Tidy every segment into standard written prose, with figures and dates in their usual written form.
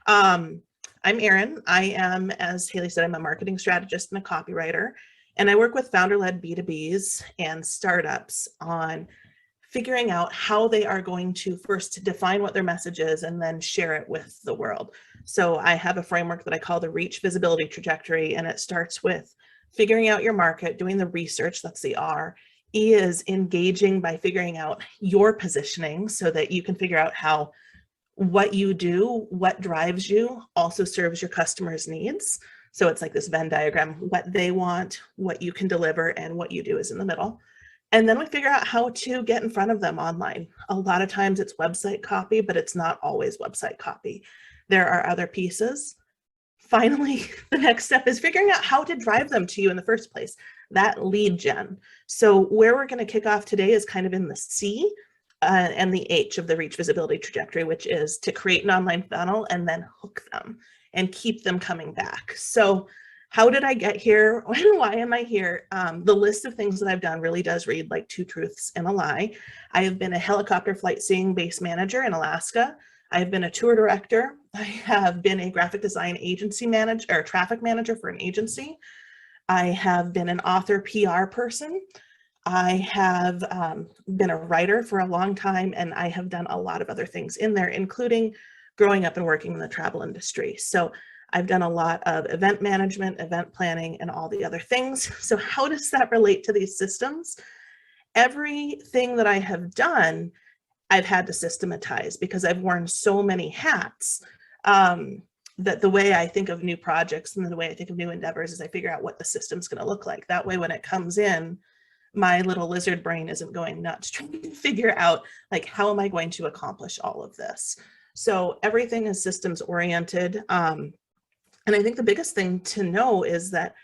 I'm Erin. I am, as Haley said, I'm a marketing strategist and a copywriter, and I work with founder-led B2Bs and startups on figuring out how they are going to first define what their message is and then share it with the world. So I have a framework that I call the Reach Visibility Trajectory, and it starts with figuring out your market, doing the research, that's the R. E is engaging by figuring out your positioning so that you can figure out how what you do, what drives you, also serves your customers' needs. So it's like this Venn diagram, what they want, what you can deliver, and what you do is in the middle. And then we figure out how to get in front of them online. A lot of times it's website copy, but it's not always website copy. There are other pieces. Finally, the next step is figuring out how to drive them to you in the first place, that lead gen. So where we're going to kick off today is kind of in the C and the H of the Reach Visibility Trajectory, which is to create an online funnel and then hook them and keep them coming back. So how did I get here? Why am I here? The list of things that I've done really does read like two truths and a lie. I have been a helicopter flight seeing base manager in Alaska. I have been a tour director. I have been a graphic design agency manager or traffic manager for an agency. I have been an author PR person. I have been a writer for a long time, and I have done a lot of other things in there, including growing up and working in the travel industry. So I've done a lot of event management, event planning, and all the other things. So how does that relate to these systems? Everything that I have done, I've had to systematize because I've worn so many hats that the way I think of new projects and the way I think of new endeavors is I figure out what the system's going to look like. That way, when it comes in, my little lizard brain isn't going nuts trying to figure out, like, how am I going to accomplish all of this? So everything is systems oriented. And I think the biggest thing to know is that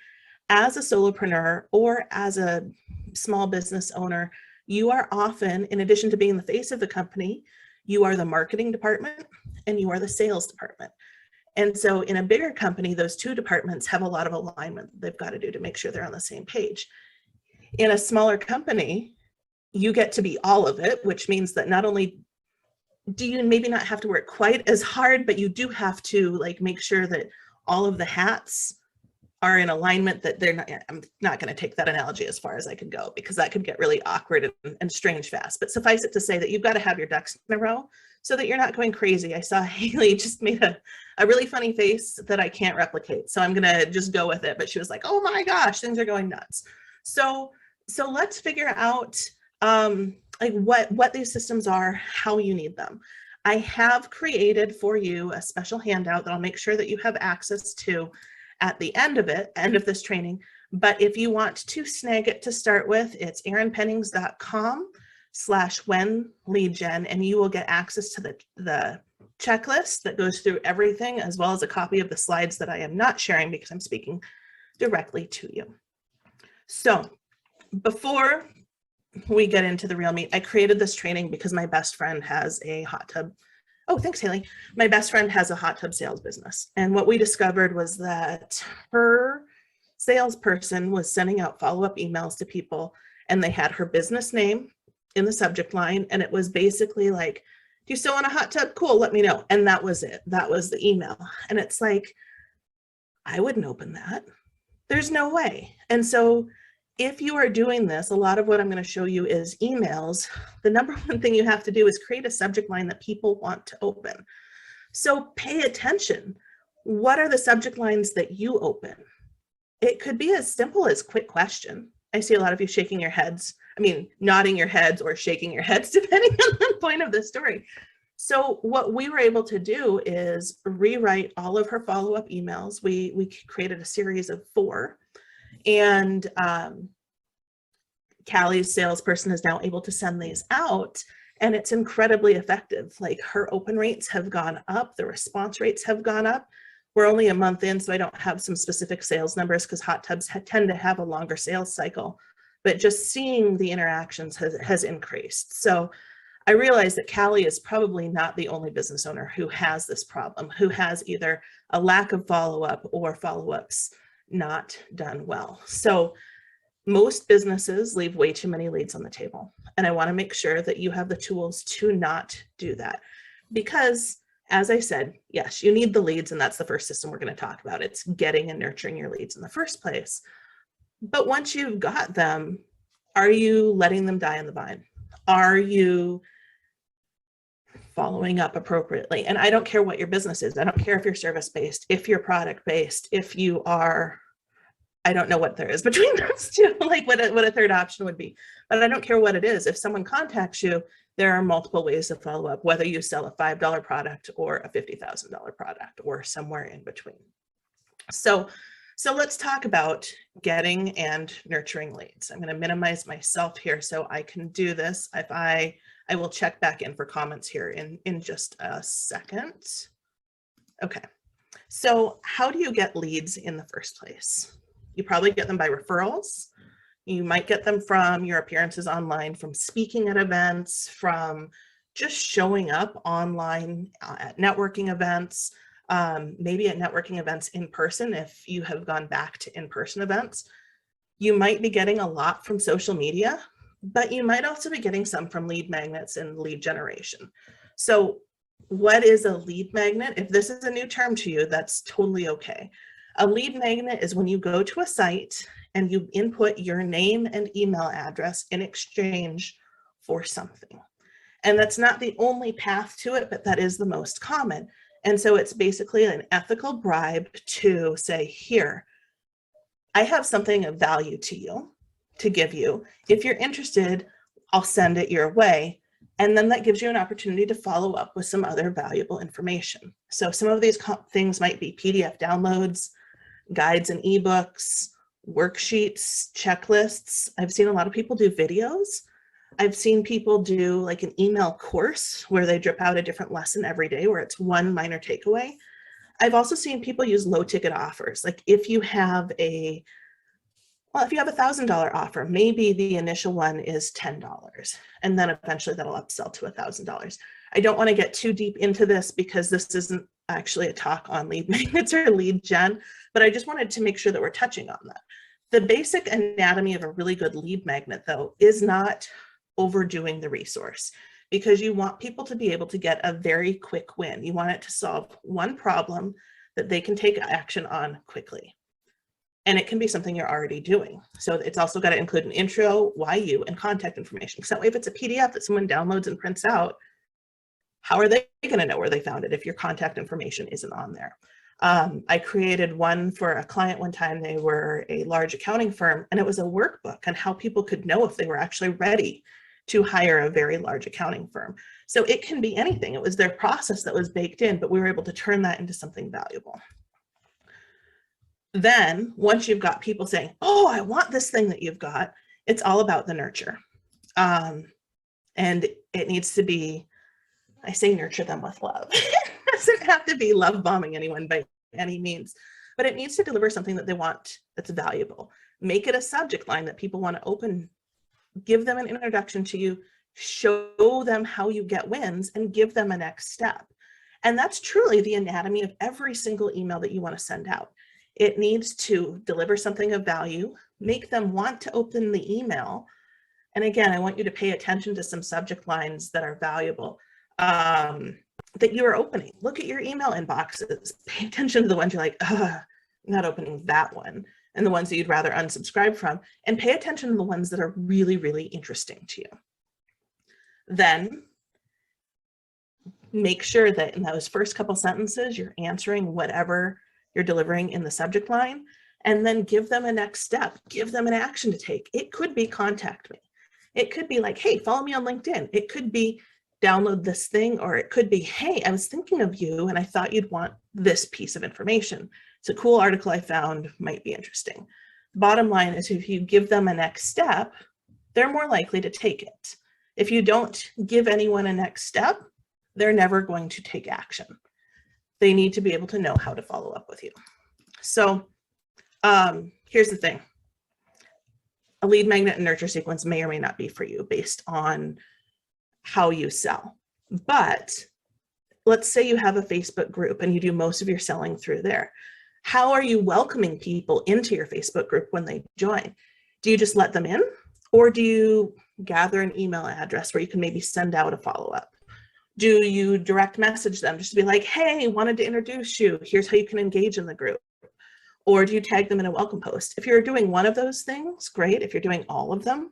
as a solopreneur or as a small business owner, you are often, in addition to being the face of the company, you are the marketing department and you are the sales department. And so in a bigger company, those two departments have a lot of alignment they've got to do to make sure they're on the same page. In a smaller company, you get to be all of it, which means that not only do you maybe not have to work quite as hard, but you do have to like make sure that all of the hats are in alignment, that they're not, I'm not going to take that analogy as far as I could go because that could get really awkward and strange fast. But suffice it to say that you've got to have your ducks in a row so that you're not going crazy. I saw Haley just made a really funny face that I can't replicate. So I'm going to just go with it. But she was like, oh my gosh, things are going nuts. So let's figure out like what these systems are, how you need them. I have created for you a special handout that I'll make sure that you have access to at the end of this training. But if you want to snag it to start with, it's erinpennings.com/WEN lead gen, and you will get access to the checklist that goes through everything, as well as a copy of the slides that I am not sharing because I'm speaking directly to you. So before we get into the real meat, I created this training because my best friend has a hot tub. Oh, thanks, Haley. My best friend has a hot tub sales business. And what we discovered was that her salesperson was sending out follow-up emails to people, and they had her business name in the subject line. And it was basically like, do you still want a hot tub? Cool, let me know. And that was it. That was the email. And it's like, I wouldn't open that. There's no way. And so if you are doing this, a lot of what I'm going to show you is emails. The number one thing you have to do is create a subject line that people want to open. So pay attention. What are the subject lines that you open? It could be as simple as quick question. I see a lot of you shaking your heads. I mean, nodding your heads or shaking your heads, depending on the point of the story. So what we were able to do is rewrite all of her follow-up emails. We created a series of 4. And Callie's salesperson is now able to send these out, and it's incredibly effective. Like, her open rates have gone up, the response rates have gone up. We're only a month in, so I don't have some specific sales numbers because hot tubs tend to have a longer sales cycle, but just seeing the interactions has increased. So I realized that Callie is probably not the only business owner who has this problem, who has either a lack of follow-up or follow-ups not done well. So most businesses leave way too many leads on the table. And I want to make sure that you have the tools to not do that. Because as I said, yes, you need the leads, and that's the first system we're going to talk about. It's getting and nurturing your leads in the first place. But once you've got them, are you letting them die in the vine? Are you following up appropriately? And I don't care what your business is. I don't care if you're service-based, if you're product-based, if you are, I don't know what there is between those two, like what a third option would be. But I don't care what it is. If someone contacts you, there are multiple ways to follow up, whether you sell a $5 product or a $50,000 product or somewhere in between. So let's talk about getting and nurturing leads. I'm going to minimize myself here so I can do this. If I will check back in for comments here in just a second. Okay. So how do you get leads in the first place? You probably get them by referrals. You might get them from your appearances online, from speaking at events, from just showing up online at networking events, maybe at networking events in person if you have gone back to in-person events. You might be getting a lot from social media, but you might also be getting some from lead magnets and lead generation. So what is a lead magnet? If this is a new term to you, that's totally okay. A lead magnet is when you go to a site and you input your name and email address in exchange for something. And that's not the only path to it, but that is the most common. And so it's basically an ethical bribe to say, here, I have something of value to you, to give you. If you're interested, I'll send it your way. And then that gives you an opportunity to follow up with some other valuable information. So some of these things might be PDF downloads, guides and ebooks, worksheets, checklists. I've seen a lot of people do videos. I've seen people do like an email course where they drip out a different lesson every day where it's one minor takeaway. I've also seen people use low ticket offers. Like if you have a $1,000 offer, maybe the initial one is $10 and then eventually that'll upsell to $1,000. I don't want to get too deep into this because this isn't actually a talk on lead magnets or lead gen, but I just wanted to make sure that we're touching on that. The basic anatomy of a really good lead magnet, though, is not overdoing the resource, because you want people to be able to get a very quick win. You want it to solve one problem that they can take action on quickly. And it can be something you're already doing. So it's also got to include an intro, why you, and contact information. Because that way, if it's a PDF that someone downloads and prints out, how are they going to know where they found it if your contact information isn't on there? I created one for a client one time. They were a large accounting firm, and it was a workbook on how people could know if they were actually ready to hire a very large accounting firm. So it can be anything. It was their process that was baked in, but we were able to turn that into something valuable. Then once you've got people saying, oh, I want this thing that you've got, it's all about the nurture. And it needs to be, I say nurture them with love. It doesn't have to be love bombing anyone by any means, but it needs to deliver something that they want that's valuable. Make it a subject line that people want to open, give them an introduction to you, show them how you get wins, and give them a next step. And that's truly the anatomy of every single email that you want to send out. It needs to deliver something of value, make them want to open the email. And again, I want you to pay attention to some subject lines that are valuable. That you are opening. Look at your email inboxes. Pay attention to the ones you're like, I'm not opening that one, and the ones that you'd rather unsubscribe from, and pay attention to the ones that are really, really interesting to you. Then make sure that in those first couple sentences, you're answering whatever you're delivering in the subject line, and then give them a next step, give them an action to take. It could be contact me. It could be like, hey, follow me on LinkedIn. It could be download this thing, or it could be, hey, I was thinking of you and I thought you'd want this piece of information. It's a cool article I found, might be interesting. Bottom line is, if you give them a next step, they're more likely to take it. If you don't give anyone a next step, they're never going to take action. They need to be able to know how to follow up with you. So here's the thing. A lead magnet and nurture sequence may or may not be for you based on how you sell. But let's say you have a Facebook group and you do most of your selling through there. How are you welcoming people into your Facebook group when they join? Do you just let them in, or do you gather an email address where you can maybe send out a follow-up? Do you direct message them just to be like, hey, wanted to introduce you, here's how you can engage in the group? Or do you tag them in a welcome post? If you're doing one of those things, great. If you're doing all of them,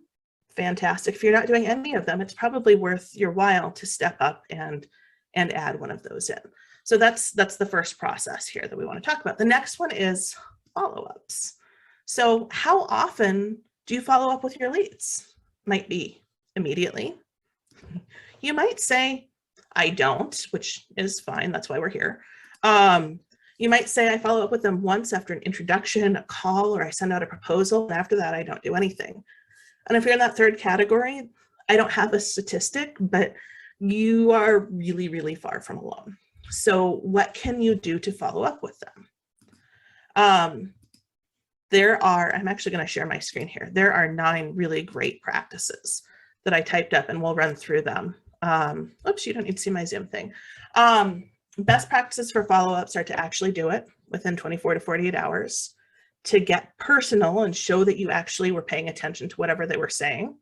fantastic. If you're not doing any of them, it's probably worth your while to step up and add one of those in. So that's the first process here that we want to talk about. The next one is follow-ups. So how often do you follow up with your leads? Might be immediately. You might say, I don't, which is fine. That's why we're here. You might say I follow up with them once after an introduction, a call, or I send out a proposal. And after that, I don't do anything. And if you're in that third category, I don't have a statistic, but you are really, really far from alone. So what can you do to follow up with them? I'm actually going to share my screen here. There are 9 really great practices that I typed up, and we'll run through them. Oops, you don't need to see my Zoom thing. Best practices for follow-ups are to actually do it within 24 to 48 hours, to get personal and show that you actually were paying attention to whatever they were saying.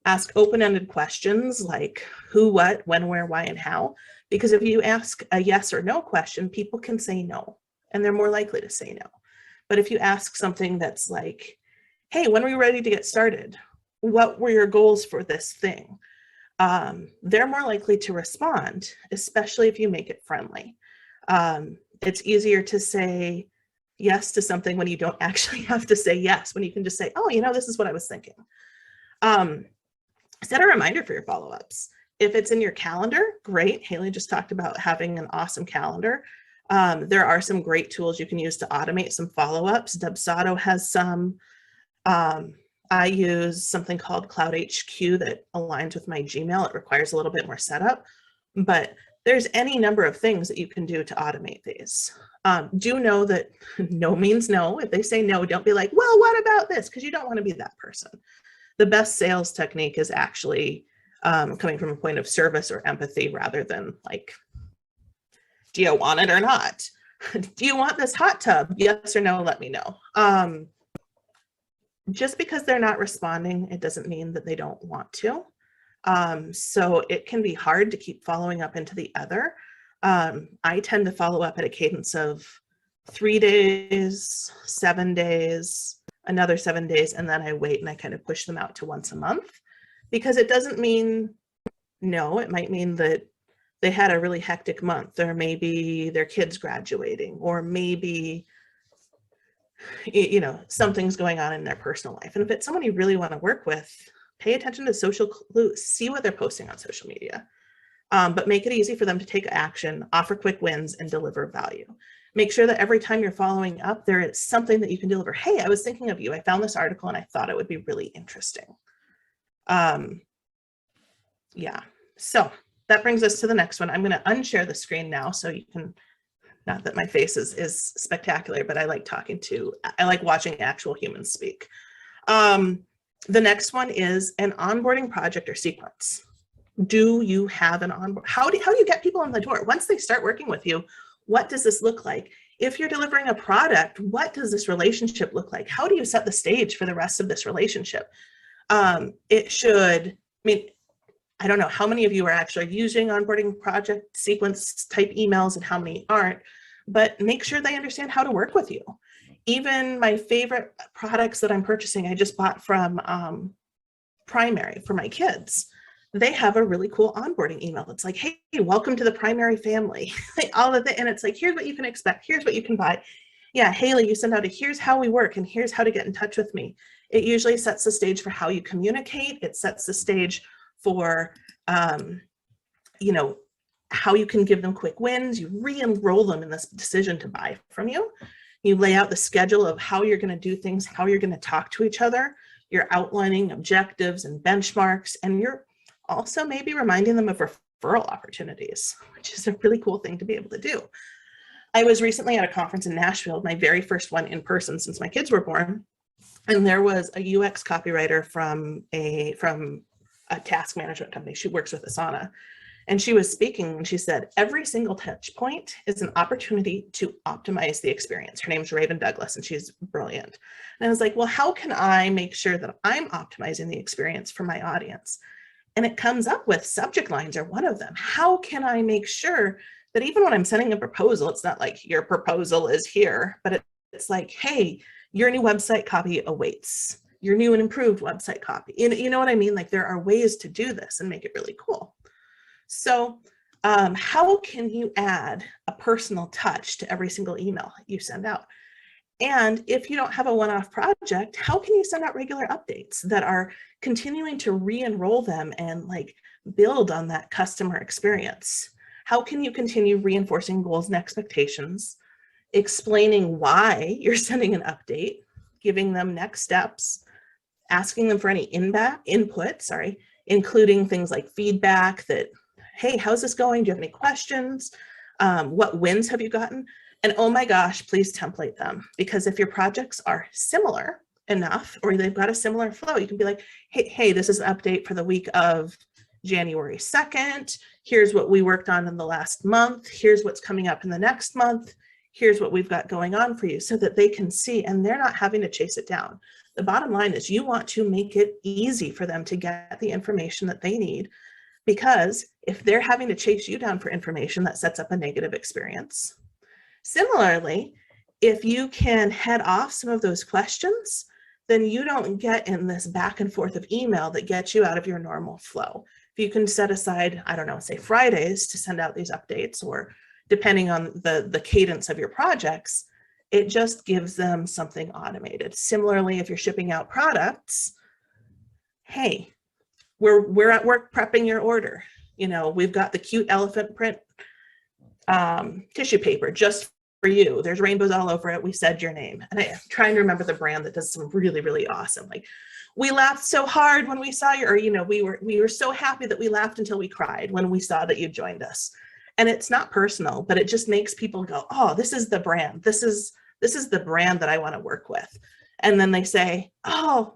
Ask open-ended questions like who, what, when, where, why, and how. Because if you ask a yes or no question, people can say no, and they're more likely to say no. But if you ask something that's like, hey, when are we ready to get started? What were your goals for this thing? They're more likely to respond, especially if you make it friendly. It's easier to say yes to something when you don't actually have to say yes, when you can just say, oh, this is what I was thinking. Set a reminder for your follow-ups. If it's in your calendar, great. Haley just talked about having an awesome calendar. There are some great tools you can use to automate some follow-ups. Dubsado has some. I use something called Cloud HQ that aligns with my Gmail. It requires a little bit more setup, but there's any number of things that you can do to automate these. Do know that no means no. If they say no, don't be like, well, what about this? Because you don't want to be that person. The best sales technique is actually coming from a point of service or empathy rather than like, do you want it or not? Do you want this hot tub? Yes or no, let me know. Just because they're not responding, it doesn't mean that they don't want to. So it can be hard to keep following up into the other. I tend to follow up at a cadence of 3 days, 7 days, another 7 days, and then I wait and I kind of push them out to once a month, because it doesn't mean no. It might mean that they had a really hectic month, or maybe their kid's graduating, or maybe something's going on in their personal life. And if it's someone you really want to work with, pay attention to social clues, see what they're posting on social media, but make it easy for them to take action, offer quick wins, and deliver value. Make sure that every time you're following up, there is something that you can deliver. Hey, I was thinking of you. I found this article and I thought it would be really interesting. Yeah, so that brings us to the next one. I'm going to unshare the screen now so you can, not that my face is spectacular, but I like watching actual humans speak. The next one is an onboarding project or sequence. Do you have an onboard? How do you get people in the door? Once they start working with you, what does this look like? If you're delivering a product, what does this relationship look like? How do you set the stage for the rest of this relationship? I don't know how many of you are actually using onboarding project sequence type emails and how many aren't, but make sure they understand how to work with you. Even my favorite products that I'm purchasing, I just bought from Primary for my kids. They have a really cool onboarding email. It's like, hey, welcome to the Primary family. All of it, and it's like, here's what you can expect. Here's what you can buy. Yeah, Haley, you send out here's how we work and here's how to get in touch with me. It usually sets the stage for how you communicate. It sets the stage for, how you can give them quick wins. You re-enroll them in this decision to buy from you. You lay out the schedule of how you're going to do things, how you're going to talk to each other. You're outlining objectives and benchmarks, and you're also maybe reminding them of referral opportunities, which is a really cool thing to be able to do. I was recently at a conference in Nashville, my very first one in person since my kids were born, and there was a UX copywriter from a task management company. She works with Asana, and she was speaking, and she said, every single touch point is an opportunity to optimize the experience. Her name's Raven Douglas, and she's brilliant. And I was like, well, how can I make sure that I'm optimizing the experience for my audience? And it comes up with subject lines are one of them. How can I make sure that even when I'm sending a proposal, it's not like your proposal is here, but it's like, hey, your new website copy awaits, your new and improved website copy. You know what I mean? Like there are ways to do this and make it really cool. So how can you add a personal touch to every single email you send out? And if you don't have a one-off project, how can you send out regular updates that are continuing to re-enroll them and like build on that customer experience? How can you continue reinforcing goals and expectations, explaining why you're sending an update, giving them next steps, asking them for any input, including things like feedback that, hey, how's this going? Do you have any questions? What wins have you gotten? And oh my gosh, please template them, because if your projects are similar enough or they've got a similar flow, you can be like, hey, this is an update for the week of January 2nd. Here's what we worked on in the last month. Here's what's coming up in the next month. Here's what we've got going on for you, so that they can see and they're not having to chase it down. The bottom line is you want to make it easy for them to get the information that they need, because if they're having to chase you down for information, that sets up a negative experience. Similarly, if you can head off some of those questions, then you don't get in this back and forth of email that gets you out of your normal flow. If you can set aside, I don't know, say Fridays to send out these updates, or depending on the cadence of your projects, it just gives them something automated. Similarly, if you're shipping out products, hey, we're at work prepping your order. You know, we've got the cute elephant print tissue paper just for you. There's rainbows all over it. We said your name. And I'm trying to remember the brand that does some really, really awesome. Like, we laughed so hard when we saw you, or, you know, we were so happy that we laughed until we cried when we saw that you joined us. And it's not personal, but it just makes people go, oh, this is the brand. This is the brand that I want to work with. And then they say, oh,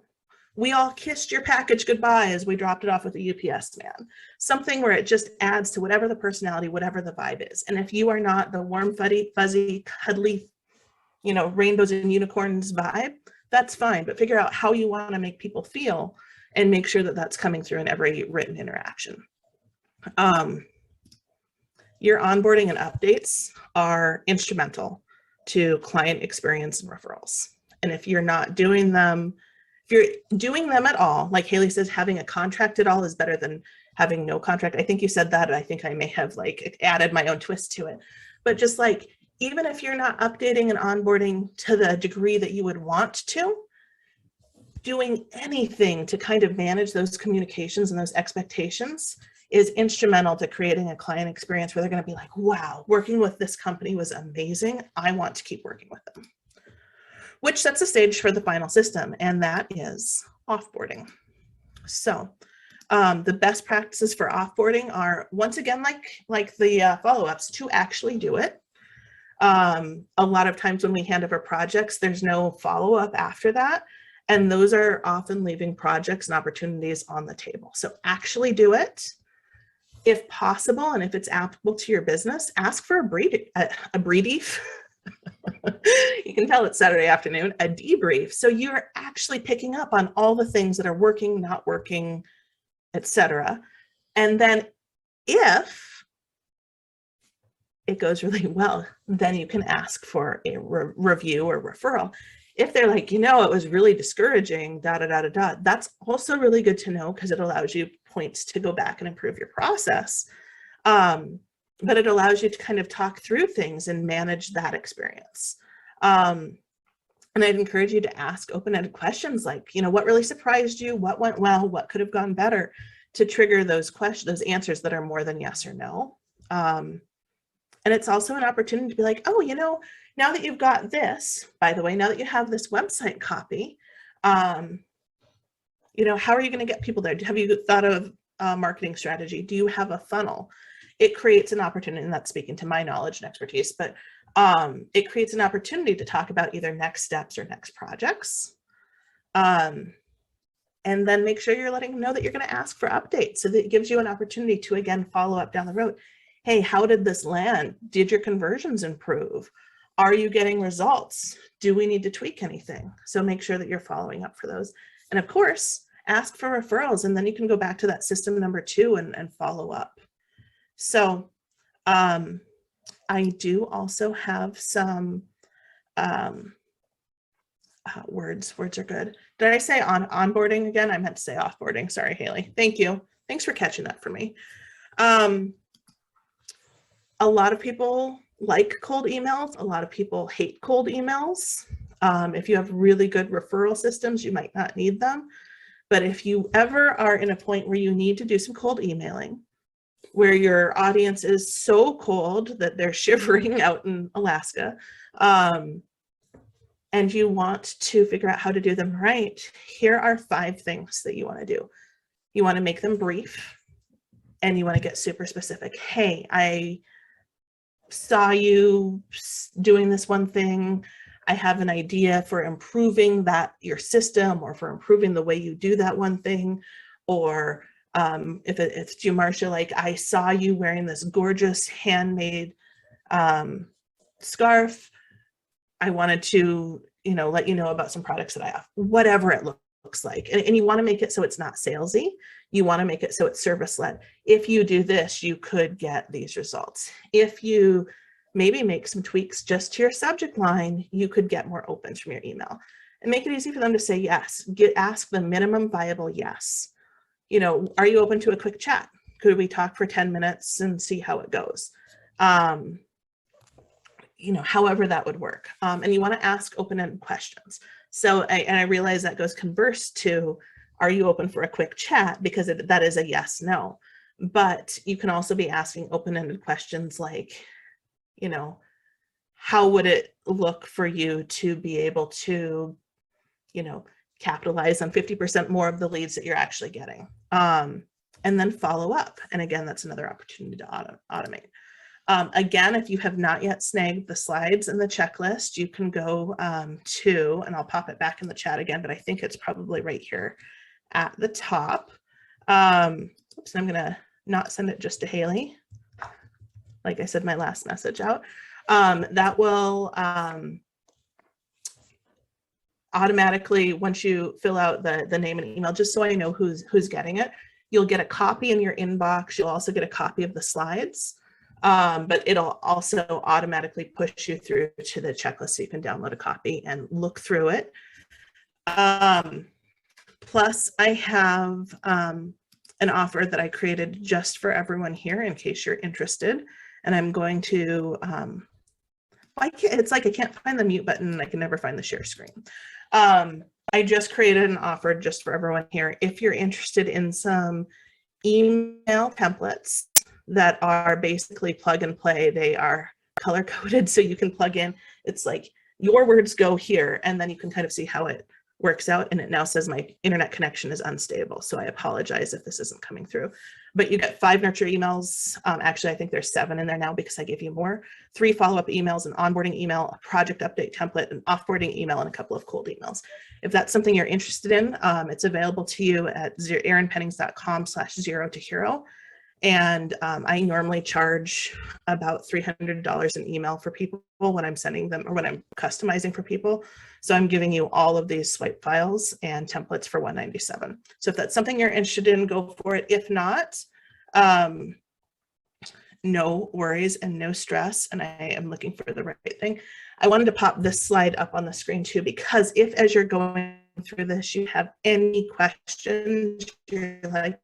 we all kissed your package goodbye as we dropped it off with the UPS man. Something where it just adds to whatever the personality, whatever the vibe is. And if you are not the warm, fuzzy, cuddly, you know, rainbows and unicorns vibe, that's fine. But figure out how you want to make people feel and make sure that that's coming through in every written interaction. Your onboarding and updates are instrumental to client experience and referrals. And if you're not doing them, if you're doing them at all, like Haley says, having a contract at all is better than having no contract. I think you said that, and I think I may have like added my own twist to it. But just like, even if you're not updating and onboarding to the degree that you would want to, doing anything to kind of manage those communications and those expectations is instrumental to creating a client experience where they're going to be like, wow, working with this company was amazing. I want to keep working with them. Which sets the stage for the final system, and that is offboarding. So the best practices for offboarding are, once again, like the follow-ups, to actually do it. A lot of times when we hand over projects, there's no follow-up after that, and those are often leaving projects and opportunities on the table. So actually do it. If possible, and if it's applicable to your business, ask for a brief. You can tell it's Saturday afternoon, a debrief. So you're actually picking up on all the things that are working, not working, etc. And then if it goes really well, then you can ask for a review or referral. If they're like, you know, it was really discouraging, that's also really good to know, because it allows you points to go back and improve your process. But it allows you to kind of talk through things and manage that experience. And I'd encourage you to ask open-ended questions like, you know, what really surprised you? What went well? What could have gone better? To trigger those questions, those answers that are more than yes or no. And it's also an opportunity to be like, oh, you know, now that you've got this, by the way, now that you have this website copy, you know, how are you going to get people there? Have you thought of a marketing strategy? Do you have a funnel? It creates an opportunity, and that's speaking to my knowledge and expertise, but it creates an opportunity to talk about either next steps or next projects. And then make sure you're letting them know that you're going to ask for updates, so that it gives you an opportunity to, again, follow up down the road. Hey, how did this land? Did your conversions improve? Are you getting results? Do we need to tweak anything? So make sure that you're following up for those. And of course, ask for referrals, and then you can go back to that system number 2 and follow up. So I do also have some words are good. Did I say onboarding again? I meant to say offboarding. Sorry, Haley. Thank you. Thanks for catching that for me. A lot of people like cold emails. A lot of people hate cold emails. If you have really good referral systems, you might not need them. But if you ever are in a point where you need to do some cold emailing, where your audience is so cold that they're shivering out in Alaska, and you want to figure out how to do them right, here are 5 things that you want to do. You want to make them brief, and you want to get super specific. Hey, I saw you doing this one thing. I have an idea for improving your system, or for improving the way you do that one thing. Or if it's you, Marcia, like, I saw you wearing this gorgeous handmade scarf. I wanted to, let you know about some products that I have, whatever it looks like. And you want to make it so it's not salesy. You want to make it so it's service-led. If you do this, you could get these results. If you maybe make some tweaks just to your subject line, you could get more opens from your email. And make it easy for them to say yes. Ask the minimum viable yes. Are you open to a quick chat? Could we talk for 10 minutes and see how it goes? However that would work. And you want to ask open-ended questions. So, I realize that goes converse to, are you open for a quick chat? Because that is a yes, no. But you can also be asking open-ended questions like, how would it look for you to be able to, capitalize on 50% more of the leads that you're actually getting? And then follow up. And again, that's another opportunity to automate. Again, if you have not yet snagged the slides and the checklist, you can go to, and I'll pop it back in the chat again, but I think it's probably right here at the top. Oops, I'm gonna not send it just to Haley. Like I said, my last message out. That will automatically, once you fill out the name and email, just so I know who's getting it, you'll get a copy in your inbox. You'll also get a copy of the slides. But it'll also automatically push you through to the checklist so you can download a copy and look through it. Plus, I have an offer that I created just for everyone here in case you're interested. And I'm going to, it's like I can't find the mute button and I can never find the share screen. I just created an offer just for everyone here. If you're interested in some email templates that are basically plug and play, they are color coded so you can plug in. It's like your words go here, and then you can kind of see how it works out. And it now says my internet connection is unstable. So I apologize if this isn't coming through. But you get 5 nurture emails. Actually, I think there's 7 in there now because I gave you more. 3 follow-up emails, an onboarding email, a project update template, an offboarding email, and a couple of cold emails. If that's something you're interested in, it's available to you at erinpennings.com/0to-hero. And I normally charge about $300 an email for people when I'm sending them or when I'm customizing for people. So I'm giving you all of these swipe files and templates for $197. So if that's something you're interested in, go for it. If not, no worries and no stress. And I am looking for the right thing. I wanted to pop this slide up on the screen too, because if as you're going through this, you have any questions, you're like,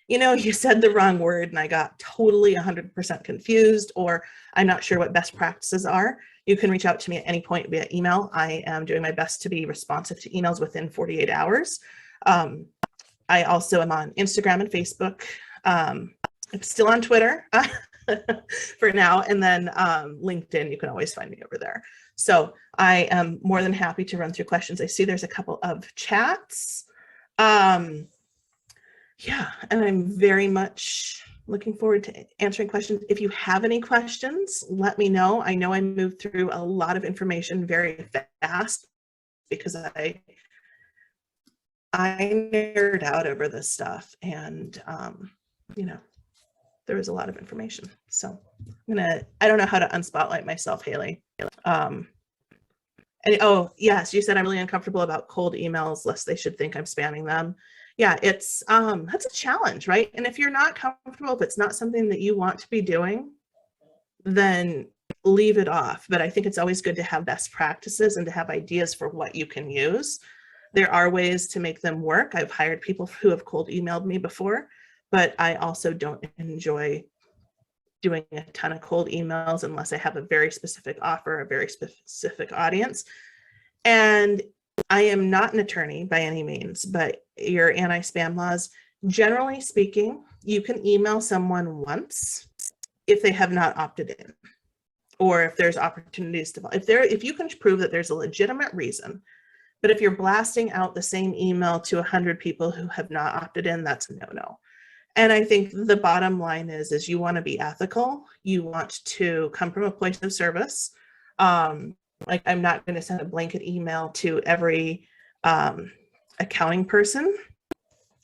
you said the wrong word and I got totally 100% confused, or I'm not sure what best practices are, you can reach out to me at any point via email. I am doing my best to be responsive to emails within 48 hours. I also am on Instagram and Facebook. I'm still on Twitter for now. And then LinkedIn, you can always find me over there. So I am more than happy to run through questions. I see there's a couple of chats. Yeah, and I'm very much looking forward to answering questions. If you have any questions, let me know. I know I moved through a lot of information very fast because I nerd out over this stuff, and there was a lot of information. So I don't know how to unspotlight myself, Haley. And oh, yes, you said I'm really uncomfortable about cold emails lest they should think I'm spamming them. Yeah, it's that's a challenge, right? And if you're not comfortable, if it's not something that you want to be doing, then leave it off. But I think it's always good to have best practices and to have ideas for what you can use. There are ways to make them work. I've hired people who have cold emailed me before, but I also don't enjoy doing a ton of cold emails unless I have a very specific offer, a very specific audience. And I am not an attorney by any means, but your anti-spam laws, generally speaking, you can email someone once if they have not opted in, or if there's opportunities to, if you can prove that there's a legitimate reason. But if you're blasting out the same email to 100 people who have not opted in, that's a no-no. And I think the bottom line is you want to be ethical. You want to come from a place of service. Like, I'm not going to send a blanket email to every accounting person.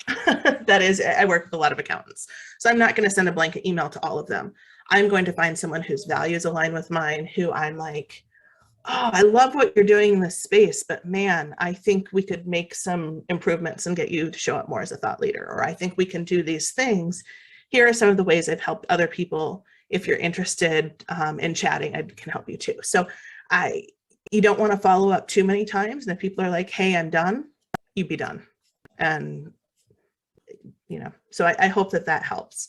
That is, I work with a lot of accountants. So I'm not going to send a blanket email to all of them. I'm going to find someone whose values align with mine, who I'm like, oh, I love what you're doing in this space, but man, I think we could make some improvements and get you to show up more as a thought leader. Or I think we can do these things. Here are some of the ways I've helped other people. If you're interested in chatting, I can help you too. So you don't want to follow up too many times. And if people are like, hey, I'm done, you be done. And, so I hope that helps.